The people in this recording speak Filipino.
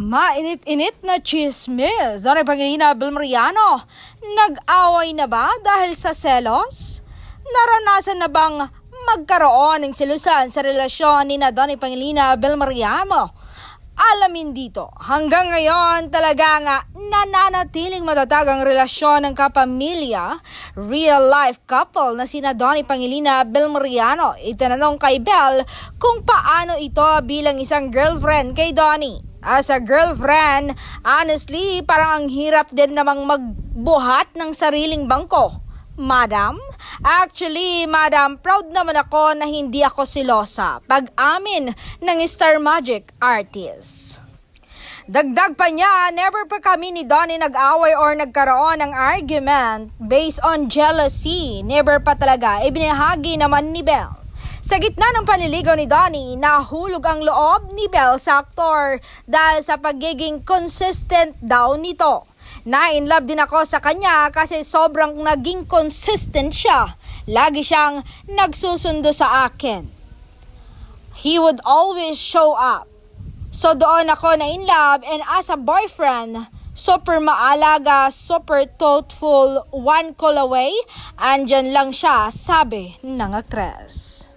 Mainit-init na chismis. Donay Pangilina Vilmoriano, nag-away na ba dahil sa selos? Naranasan na bang magkaroon ng selusan sa relasyon ni Donay Pangilina Vilmoriano? Alamin dito. Hanggang ngayon talaga nga nananatiling matatag ang relasyon ng kapamilya, real-life couple na sina Donay Pangilina Vilmoriano. Itinanong kay Bel kung paano ito bilang isang girlfriend kay Donny. As a girlfriend, honestly, parang ang hirap din namang magbuhat ng sariling bangko. Madam? Actually, Madam, proud naman ako na hindi ako silosa. Pag-amin ng Star Magic artist. Dagdag pa niya, never pa kami ni Donny nag-away or nagkaroon ng argument based on jealousy. Never pa talaga, ibinahagi naman ni Bel. Sa gitna ng panliligaw ni Donny, nahulog ang loob ni Bel sa aktor dahil sa pagiging consistent daw nito. Na-in-love din ako sa kanya kasi sobrang naging consistent siya. Lagi siyang nagsusundo sa akin. He would always show up. So doon ako na-in-love, and as a boyfriend, super maalaga, super thoughtful, one call away, andyan lang siya, sabi ng aktres.